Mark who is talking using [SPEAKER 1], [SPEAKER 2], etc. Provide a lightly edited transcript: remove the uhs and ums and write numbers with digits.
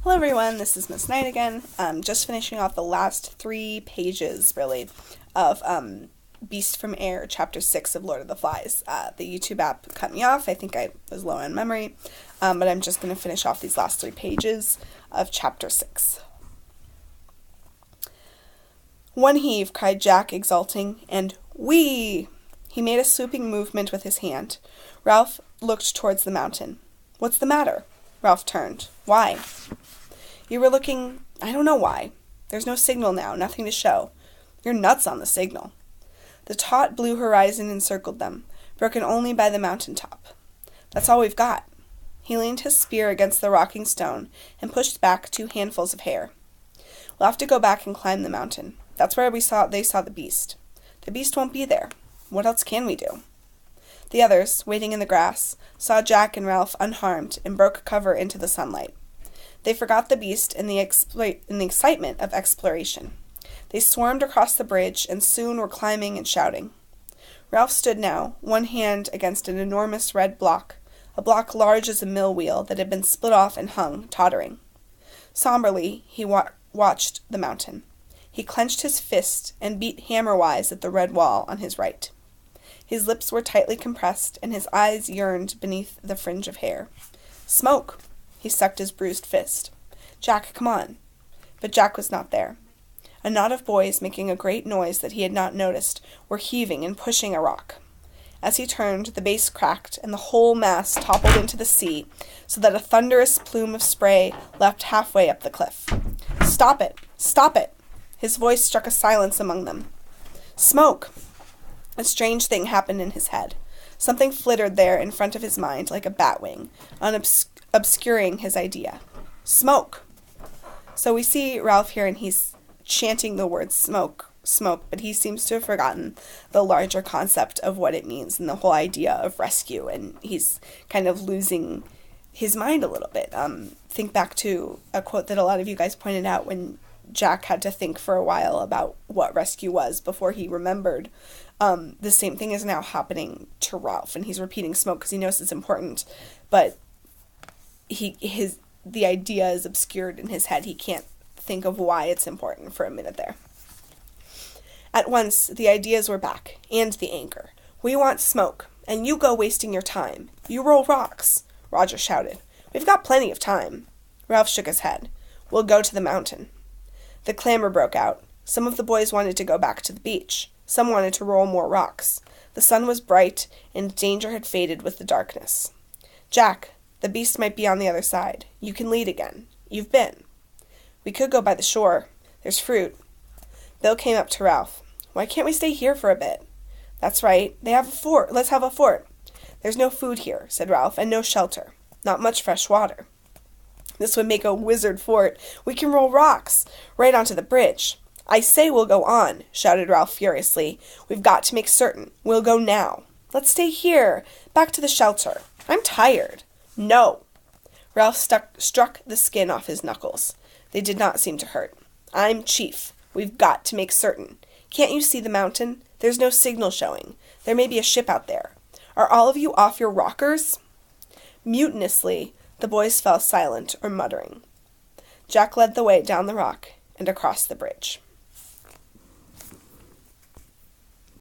[SPEAKER 1] Hello everyone, this is Miss Knight again. Just finishing off the last 3 pages, really, of Beast from Air, Chapter 6 of Lord of the Flies. The YouTube app cut me off. I think I was low on memory, but I'm just going to finish off these last 3 pages of Chapter 6. "One heave," cried Jack, exulting, and "Whee!" He made a swooping movement with his hand. Ralph looked towards the mountain. "What's the matter?" Ralph turned. "Why?" "You were looking... I don't know why. There's no signal now, nothing to show. You're nuts on the signal." The taut blue horizon encircled them, broken only by the mountain top. "That's all we've got." He leaned his spear against the rocking stone and pushed back 2 handfuls of hair. "We'll have to go back and climb the mountain. That's where they saw the beast. The beast won't be there. What else can we do?" The others, waiting in the grass, saw Jack and Ralph unharmed and broke cover into the sunlight. They forgot the beast in the excitement of exploration. They swarmed across the bridge and soon were climbing and shouting. Ralph stood now, one hand against an enormous red block, a block large as a mill wheel that had been split off and hung, tottering. Somberly, he watched the mountain. He clenched his fist and beat hammer-wise at the red wall on his right. His lips were tightly compressed, and his eyes yearned beneath the fringe of hair. "Smoke!" He sucked his bruised fist. "Jack, come on." But Jack was not there. A knot of boys, making a great noise that he had not noticed, were heaving and pushing a rock. As he turned, the base cracked, and the whole mass toppled into the sea, so that a thunderous plume of spray leapt halfway up the cliff. "Stop it! Stop it!" His voice struck a silence among them. "Smoke!" A strange thing happened in his head. Something flittered there in front of his mind like a batwing, obscuring his idea. "Smoke!" So we see Ralph here, and he's chanting the word smoke, smoke, but he seems to have forgotten the larger concept of what it means and the whole idea of rescue, and he's kind of losing his mind a little bit. Think back to a quote that a lot of you guys pointed out when Jack had to think for a while about what rescue was before he remembered. The same thing is now happening to Ralph, and he's repeating smoke because he knows it's important, but the idea is obscured in his head. He can't think of why it's important for a minute there. At once, the ideas were back, and the anger. "We want smoke, and you go wasting your time. You roll rocks," Roger shouted. "We've got plenty of time." Ralph shook his head. "We'll go to the mountain." The clamor broke out. Some of the boys wanted to go back to the beach. Some wanted to roll more rocks. The sun was bright, and danger had faded with the darkness. "Jack, the beast might be on the other side. You can lead again. You've been." "We could go by the shore. There's fruit." Bill came up to Ralph. "Why can't we stay here for a bit?" "That's right. They have a fort. Let's have a fort." "There's no food here," said Ralph, "and no shelter. Not much fresh water." "This would make a wizard fort. We can roll rocks right onto the bridge." "I say we'll go on," shouted Ralph furiously. "We've got to make certain. We'll go now." "Let's stay here. Back to the shelter. I'm tired." "No." Ralph struck the skin off his knuckles. They did not seem to hurt. "I'm chief. We've got to make certain. Can't you see the mountain? There's no signal showing. There may be a ship out there. Are all of you off your rockers?" Mutinously, the boys fell silent or muttering. Jack led the way down the rock and across the bridge.